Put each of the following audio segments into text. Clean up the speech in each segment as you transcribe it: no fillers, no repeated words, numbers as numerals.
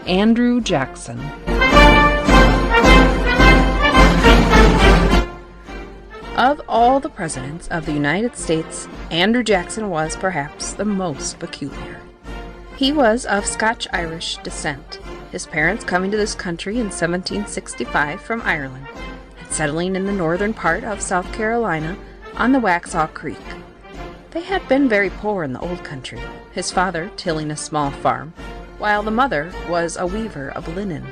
Andrew Jackson. Of all the presidents of the United States, Andrew Jackson was perhaps the most peculiar. He was of Scotch-Irish descent, his parents coming to this country in 1765 from Ireland and settling in the northern part of South Carolina on the Waxhaw Creek. They had been very poor in the old country, his father tilling a small farm, while the mother was a weaver of linen.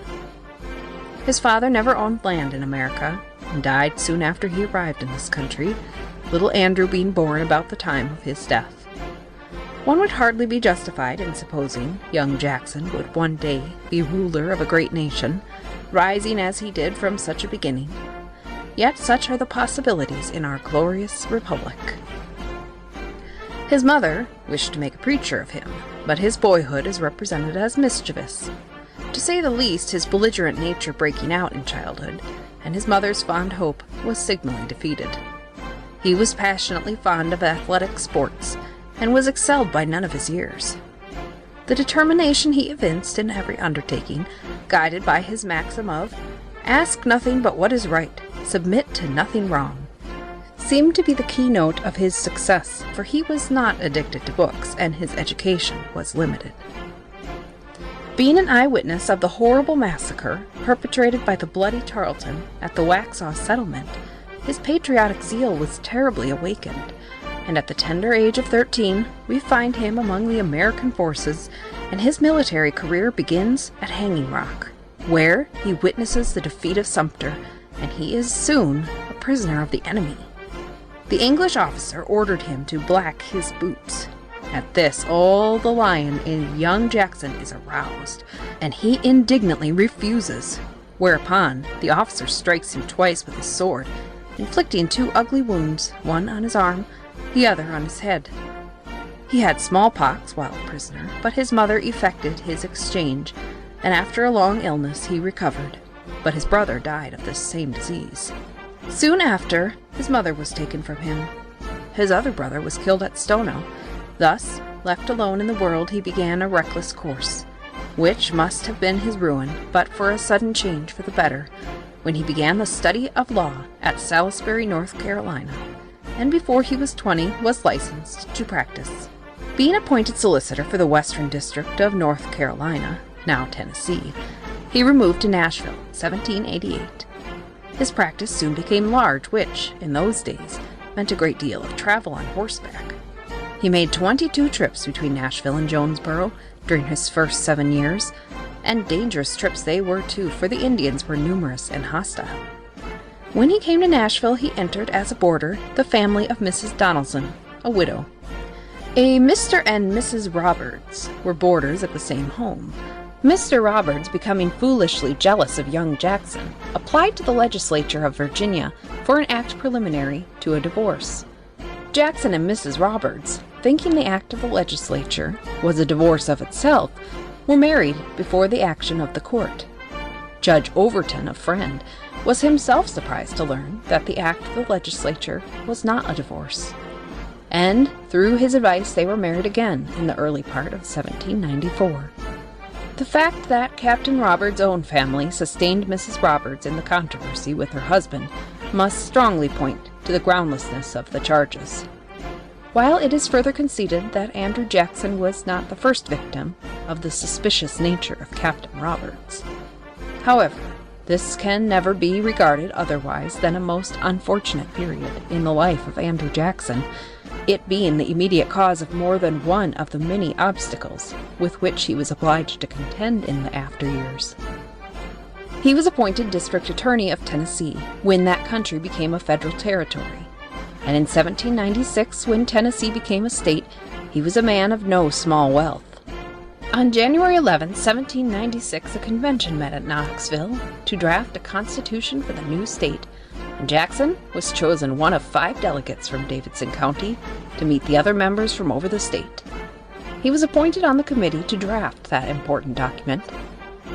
His father never owned land in America, and died soon after he arrived in this country, little Andrew being born about the time of his death. One would hardly be justified in supposing young Jackson would one day be ruler of a great nation, rising as he did from such a beginning. Yet such are the possibilities in our glorious republic. His mother wished to make a preacher of him, but his boyhood is represented as mischievous, to say the least, his belligerent nature breaking out in childhood, and his mother's fond hope was signally defeated. He was passionately fond of athletic sports, and was excelled by none of his years. The determination he evinced in every undertaking, guided by his maxim of, "Ask nothing but what is right, submit to nothing wrong," seemed to be the keynote of his success, for he was not addicted to books, and his education was limited. Being an eyewitness of the horrible massacre perpetrated by the bloody Tarleton at the Waxhaw settlement, his patriotic zeal was terribly awakened, and at the tender age of 13 we find him among the American forces, and his military career begins at Hanging Rock, where he witnesses the defeat of Sumter, and he is soon a prisoner of the enemy. The English officer ordered him to black his boots. At this, all the lion in young Jackson is aroused, and he indignantly refuses, whereupon the officer strikes him twice with his sword, inflicting 2 ugly wounds, one on his arm, the other on his head. He had smallpox while a prisoner, but his mother effected his exchange, and after a long illness he recovered, but his brother died of this same disease. Soon after, his mother was taken from him. His other brother was killed at Stono. Thus, left alone in the world, he began a reckless course, which must have been his ruin but for a sudden change for the better, when he began the study of law at Salisbury, North Carolina, and before he was 20 was licensed to practice. Being appointed solicitor for the Western District of North Carolina, now Tennessee, he removed to Nashville in 1788. His practice soon became large, which, in those days, meant a great deal of travel on horseback. He made 22 trips between Nashville and Jonesboro during his first 7 years, and dangerous trips they were too, for the Indians were numerous and hostile. When he came to Nashville, he entered as a boarder the family of Mrs. Donaldson, a widow. A Mr. and Mrs. Roberts were boarders at the same home. Mr. Roberts, becoming foolishly jealous of young Jackson, applied to the legislature of Virginia for an act preliminary to a divorce. Jackson and Mrs. Roberts, thinking the act of the legislature was a divorce of itself, were married before the action of the court. Judge Overton, a friend, was himself surprised to learn that the act of the legislature was not a divorce, and through his advice they were married again in the early part of 1794. The fact that Captain Roberts' own family sustained Mrs. Roberts in the controversy with her husband must strongly point to the groundlessness of the charges. While it is further conceded that Andrew Jackson was not the first victim of the suspicious nature of Captain Roberts. However, this can never be regarded otherwise than a most unfortunate period in the life of Andrew Jackson, it being the immediate cause of more than one of the many obstacles with which he was obliged to contend in the after years. He was appointed District Attorney of Tennessee when that country became a federal territory, and in 1796, when Tennessee became a state, he was a man of no small wealth. On January 11, 1796, a convention met at Knoxville to draft a constitution for the new state, and Jackson was chosen one of 5 delegates from Davidson County to meet the other members from over the state. He was appointed on the committee to draft that important document.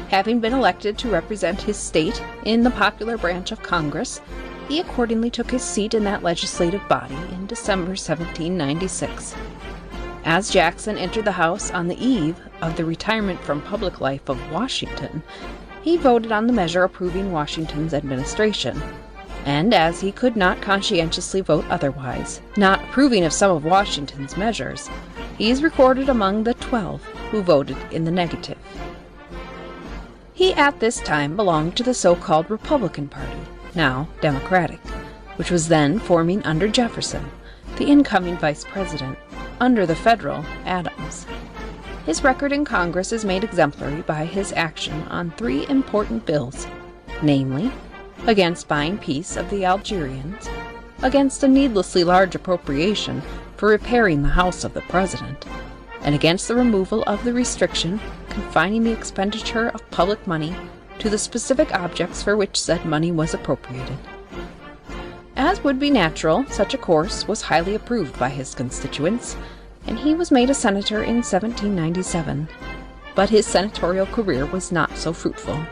Having been elected to represent his state in the popular branch of Congress, he accordingly took his seat in that legislative body in December 1796. As Jackson entered the House on the eve of the retirement from public life of Washington, he voted on the measure approving Washington's administration, and as he could not conscientiously vote otherwise, not approving of some of Washington's measures, he is recorded among the 12 who voted in the negative. He at this time belonged to the so-called Republican Party, now Democratic, which was then forming under Jefferson, the incoming vice president, under the federal Adams. His record in Congress is made exemplary by his action on 3 important bills, namely, against buying peace of the Algerians, against a needlessly large appropriation for repairing the house of the president, and against the removal of the restriction confining the expenditure of public money to the specific objects for which said money was appropriated. As would be natural, such a course was highly approved by his constituents, and he was made a senator in 1797. But his senatorial career was not so fruitful,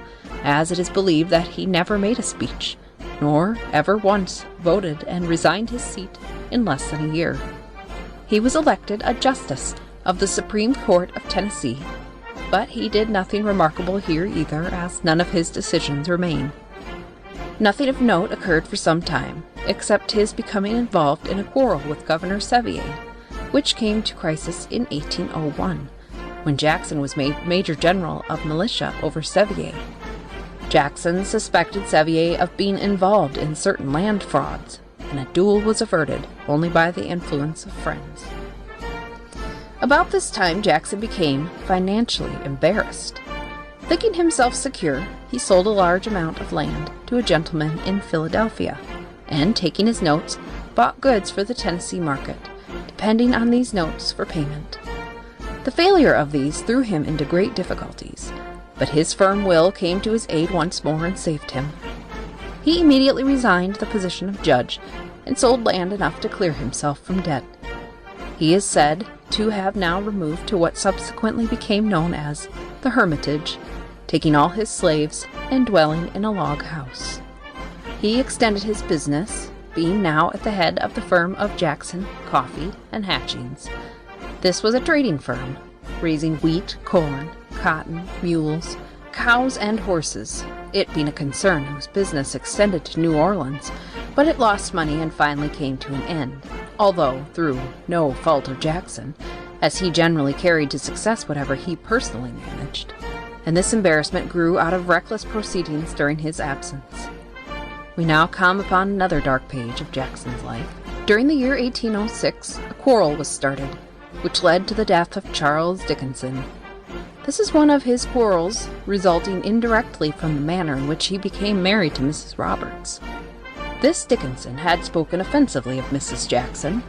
as it is believed that he never made a speech, nor ever once voted, and resigned his seat in less than a year. He was elected a justice of the Supreme Court of Tennessee, but he did nothing remarkable here either, as none of his decisions remain. Nothing of note occurred for some time, except his becoming involved in a quarrel with Governor Sevier, which came to crisis in 1801, when Jackson was made Major General of Militia over Sevier. Jackson suspected Sevier of being involved in certain land frauds, and a duel was averted only by the influence of friends. About this time Jackson became financially embarrassed. Thinking himself secure, he sold a large amount of land to a gentleman in Philadelphia, and taking his notes, bought goods for the Tennessee market, depending on these notes for payment. The failure of these threw him into great difficulties, but his firm will came to his aid once more and saved him. He immediately resigned the position of judge and sold land enough to clear himself from debt. He is said to have now removed to what subsequently became known as the Hermitage, taking all his slaves and dwelling in a log house. He extended his business, being now at the head of the firm of Jackson, Coffee, and Hatchings. This was a trading firm, raising wheat, corn, cotton, mules, cows, and horses, it being a concern whose business extended to New Orleans, but it lost money and finally came to an end, although through no fault of Jackson, as he generally carried to success whatever he personally managed, and this embarrassment grew out of reckless proceedings during his absence. We now come upon another dark page of Jackson's life. During the year 1806, a quarrel was started, which led to the death of Charles Dickinson. This is one of his quarrels resulting indirectly from the manner in which he became married to Mrs. Roberts. This Dickinson had spoken offensively of Mrs. Jackson.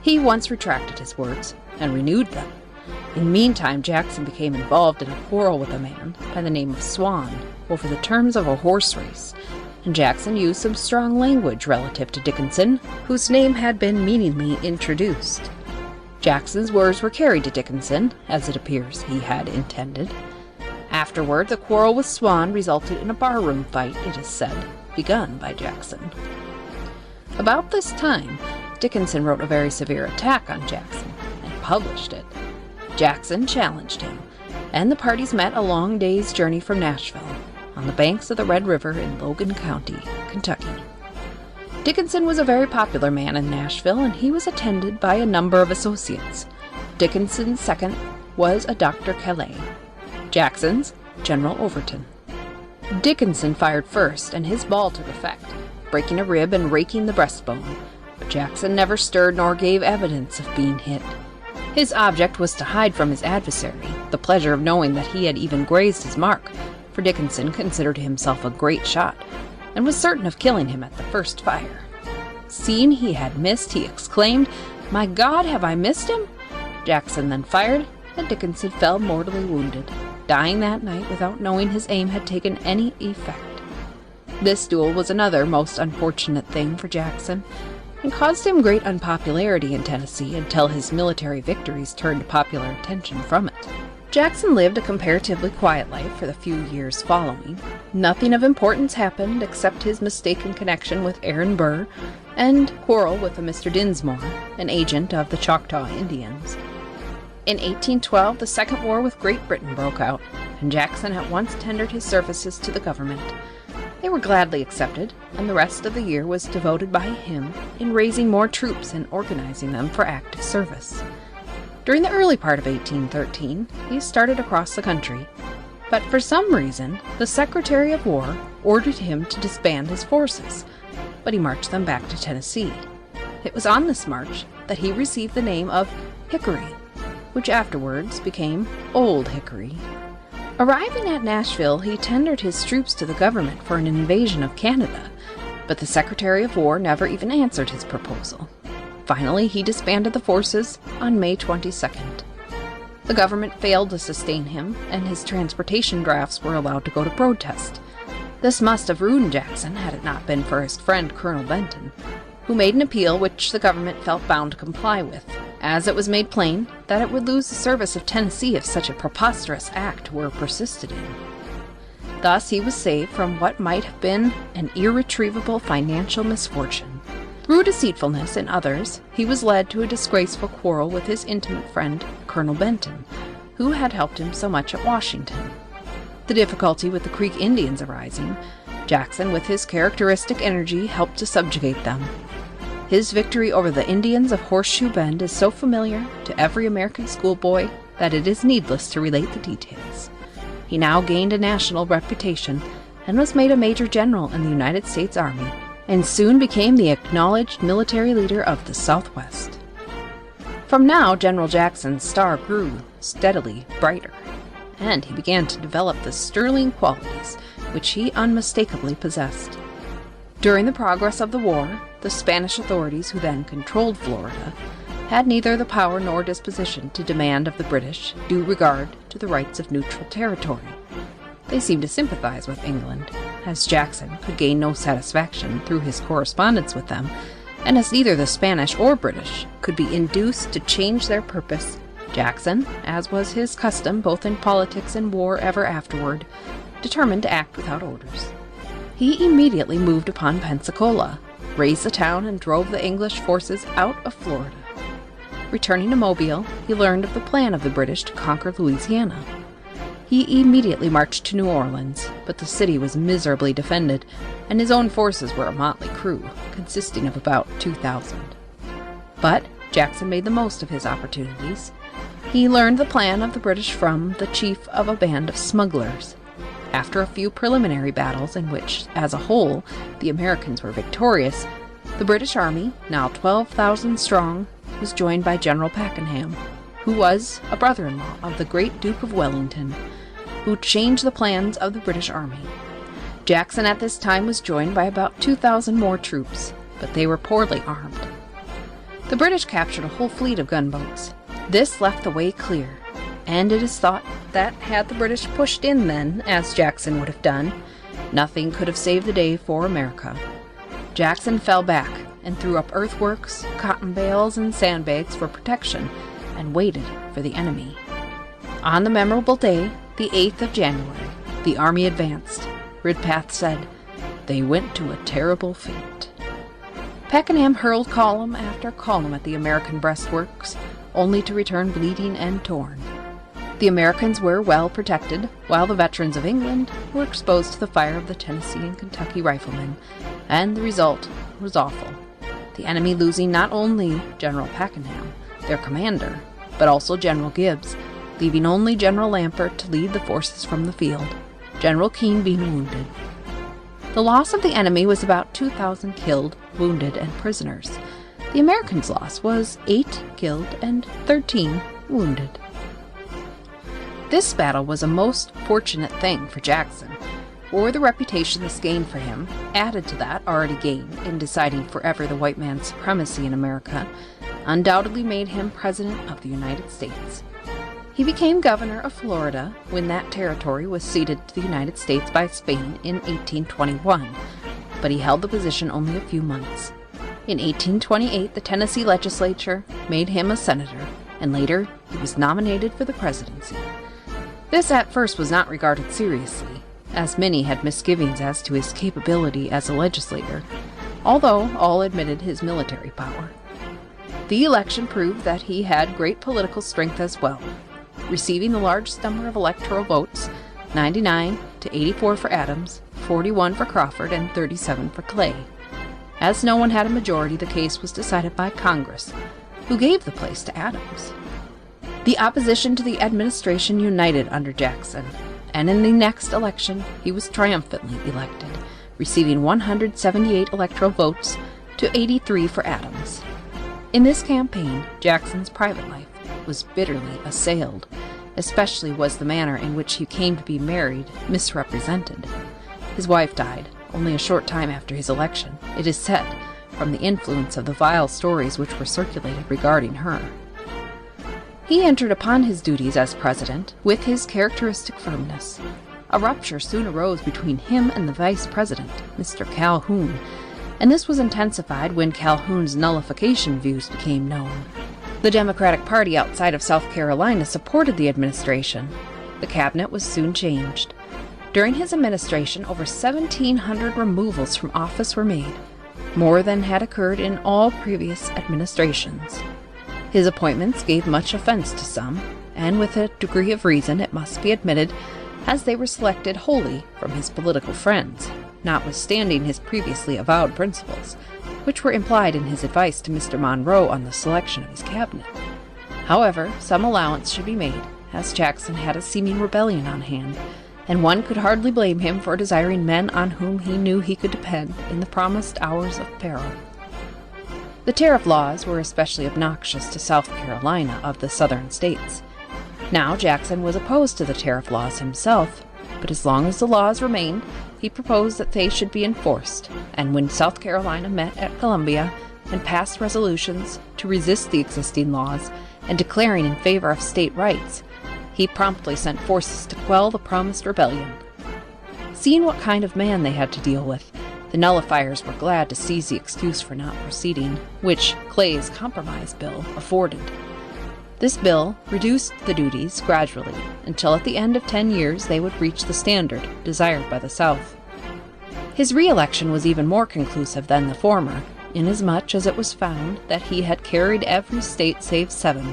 He once retracted his words and renewed them. In the meantime, Jackson became involved in a quarrel with a man by the name of Swan over the terms of a horse race, and Jackson used some strong language relative to Dickinson, whose name had been meaningly introduced. Jackson's words were carried to Dickinson, as it appears he had intended. Afterward, the quarrel with Swan resulted in a barroom fight, it is said, begun by Jackson. About this time, Dickinson wrote a very severe attack on Jackson and published it. Jackson challenged him, and the parties met a long day's journey from Nashville, on the banks of the Red River in Logan County, Kentucky. Dickinson was a very popular man in Nashville, and he was attended by a number of associates. Dickinson's second was a Dr. Calais, Jackson's General Overton. Dickinson fired first, and his ball took effect, breaking a rib and raking the breastbone, but Jackson never stirred nor gave evidence of being hit. His object was to hide from his adversary the pleasure of knowing that he had even grazed his mark, for Dickinson considered himself a great shot, and was certain of killing him at the first fire. Seeing he had missed, he exclaimed, "My God, have I missed him?" Jackson then fired, and Dickinson fell mortally wounded, dying that night without knowing his aim had taken any effect. This duel was another most unfortunate thing for Jackson, and caused him great unpopularity in Tennessee until his military victories turned popular attention from it. Jackson lived a comparatively quiet life for the few years following. Nothing of importance happened except his mistaken connection with Aaron Burr and quarrel with a Mr. Dinsmore, an agent of the Choctaw Indians. In 1812, the Second War with Great Britain broke out, and Jackson at once tendered his services to the government. They were gladly accepted, and the rest of the year was devoted by him in raising more troops and organizing them for active service. During the early part of 1813, he started across the country, but for some reason, the Secretary of War ordered him to disband his forces, but he marched them back to Tennessee. It was on this march that he received the name of Hickory, which afterwards became Old Hickory. Arriving at Nashville, he tendered his troops to the government for an invasion of Canada, but the Secretary of War never even answered his proposal. Finally, he disbanded the forces on May 22nd. The government failed to sustain him, and his transportation drafts were allowed to go to protest. This must have ruined Jackson had it not been for his friend Colonel Benton, who made an appeal which the government felt bound to comply with, as it was made plain that it would lose the service of Tennessee if such a preposterous act were persisted in. Thus he was saved from what might have been an irretrievable financial misfortune. Through deceitfulness in others, he was led to a disgraceful quarrel with his intimate friend, Colonel Benton, who had helped him so much at Washington. The difficulty with the Creek Indians arising, Jackson, with his characteristic energy, helped to subjugate them. His victory over the Indians of Horseshoe Bend is so familiar to every American schoolboy that it is needless to relate the details. He now gained a national reputation and was made a major general in the United States Army, and soon became the acknowledged military leader of the Southwest. From now, General Jackson's star grew steadily brighter, and he began to develop the sterling qualities which he unmistakably possessed. During the progress of the war, the Spanish authorities, who then controlled Florida, had neither the power nor disposition to demand of the British due regard to the rights of neutral territory. They seemed to sympathize with England, as Jackson could gain no satisfaction through his correspondence with them, and as neither the Spanish or British could be induced to change their purpose. Jackson, as was his custom both in politics and war ever afterward, determined to act without orders. He immediately moved upon Pensacola, razed the town, and drove the English forces out of Florida. Returning to Mobile, he learned of the plan of the British to conquer Louisiana. He immediately marched to New Orleans, but the city was miserably defended, and his own forces were a motley crew, consisting of about 2,000. But Jackson made the most of his opportunities. He learned the plan of the British from the chief of a band of smugglers. After a few preliminary battles in which, as a whole, the Americans were victorious, the British army, now 12,000 strong, was joined by General Pakenham, who was a brother-in-law of the great Duke of Wellington, who changed the plans of the British army. Jackson at this time was joined by about 2,000 more troops, but they were poorly armed. The British captured a whole fleet of gunboats. This left the way clear, and it is thought that had the British pushed in then, as Jackson would have done, nothing could have saved the day for America. Jackson fell back and threw up earthworks, cotton bales, and sandbags for protection, and waited for the enemy. On the memorable day, the 8th of January, the army advanced. Ridpath said, "They went to a terrible fate." Pakenham hurled column after column at the American breastworks, only to return bleeding and torn. The Americans were well protected, while the veterans of England were exposed to the fire of the Tennessee and Kentucky riflemen, and the result was awful. The enemy losing not only General Pakenham, their commander, but also General Gibbs, leaving only General Lampert to lead the forces from the field, General Keane being wounded. The loss of the enemy was about 2,000 killed, wounded, and prisoners. The Americans' loss was 8 killed and 13 wounded. This battle was a most fortunate thing for Jackson, for the reputation this gained for him, added to that already gained in deciding forever the white man's supremacy in America, undoubtedly made him President of the United States. He became governor of Florida when that territory was ceded to the United States by Spain in 1821, but he held the position only a few months. In 1828, the Tennessee legislature made him a senator, and later he was nominated for the presidency. This at first was not regarded seriously, as many had misgivings as to his capability as a legislator, although all admitted his military power. The The election proved that he had great political strength as well, receiving the largest number of electoral votes, 99 to 84 for Adams, 41 for Crawford, and 37 for Clay. As no one had a majority, the case was decided by Congress, who gave the place to Adams. The opposition to the administration united under Jackson, and in the next election he was triumphantly elected, receiving 178 electoral votes to 83 for Adams. In this campaign, Jackson's private life was bitterly assailed. Especially was the manner in which he came to be married misrepresented. His wife died only a short time after his election, it is said, from the influence of the vile stories which were circulated regarding her. He entered upon his duties as president with his characteristic firmness. A rupture soon arose between him and the vice president, Mr. Calhoun, and this was intensified when Calhoun's nullification views became known. The Democratic Party outside of South Carolina supported the administration. The cabinet was soon changed. During his administration, over 1,700 removals from office were made, more than had occurred in all previous administrations. His appointments gave much offense to some, and with a degree of reason, it must be admitted, as they were selected wholly from his political friends, notwithstanding his previously avowed principles, which were implied in his advice to Mr. Monroe on the selection of his cabinet. However, some allowance should be made, as Jackson had a seeming rebellion on hand, and one could hardly blame him for desiring men on whom he knew he could depend in the promised hours of peril. The tariff laws were especially obnoxious to South Carolina of the southern states. Now Jackson was opposed to the tariff laws himself, but as long as the laws remained, he proposed that they should be enforced, and when South Carolina met at Columbia and passed resolutions to resist the existing laws and declaring in favor of state rights, he promptly sent forces to quell the promised rebellion. Seeing what kind of man they had to deal with, the nullifiers were glad to seize the excuse for not proceeding, which Clay's compromise bill afforded. This bill reduced the duties gradually, until at the end of 10 years they would reach the standard desired by the South. His re-election was even more conclusive than the former, inasmuch as it was found that he had carried every state save 7.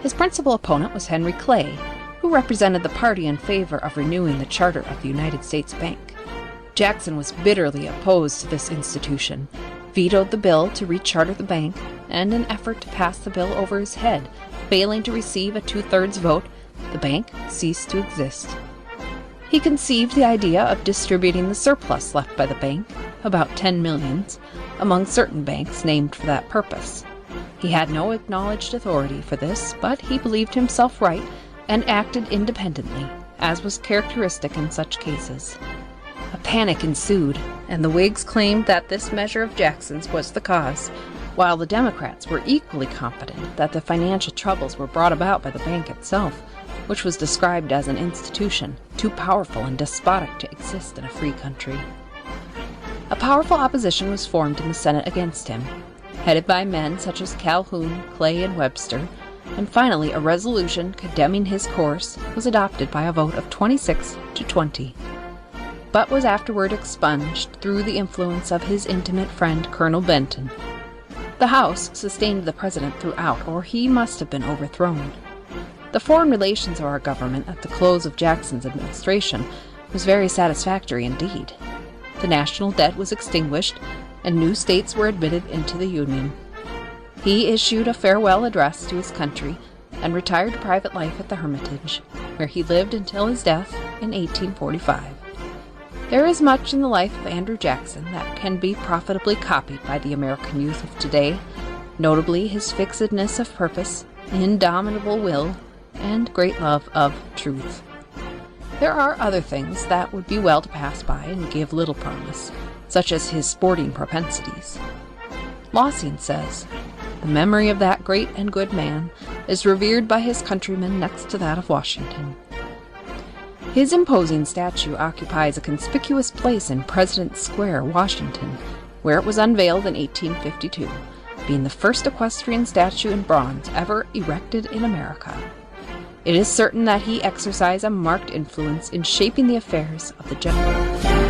His principal opponent was Henry Clay, who represented the party in favor of renewing the charter of the United States Bank. Jackson was bitterly opposed to this institution, vetoed the bill to recharter the bank, and in an effort to pass the bill over his head, failing to receive a 2/3 vote, the bank ceased to exist. He conceived the idea of distributing the surplus left by the bank, about 10 millions, among certain banks named for that purpose. He had no acknowledged authority for this, but he believed himself right and acted independently, as was characteristic in such cases. A panic ensued, and the Whigs claimed that this measure of Jackson's was the cause, while the Democrats were equally confident that the financial troubles were brought about by the bank itself, which was described as an institution too powerful and despotic to exist in a free country. A powerful opposition was formed in the Senate against him, headed by men such as Calhoun, Clay, and Webster, and finally a resolution condemning his course was adopted by a vote of 26 to 20. But was afterward expunged through the influence of his intimate friend Colonel Benton. The House sustained the president throughout, or he must have been overthrown. The foreign relations of our government at the close of Jackson's administration was very satisfactory indeed. The national debt was extinguished, and new states were admitted into the Union. He issued a farewell address to his country and retired to private life at the Hermitage, where he lived until his death in 1845. There is much in the life of Andrew Jackson that can be profitably copied by the American youth of today, notably his fixedness of purpose, indomitable will, and great love of truth. There are other things that would be well to pass by and give little promise, such as his sporting propensities. Lossing says, "The memory of that great and good man is revered by his countrymen next to that of Washington." His imposing statue occupies a conspicuous place in President's Square, Washington, where it was unveiled in 1852, being the first equestrian statue in bronze ever erected in America. It is certain that he exercised a marked influence in shaping the affairs of the general.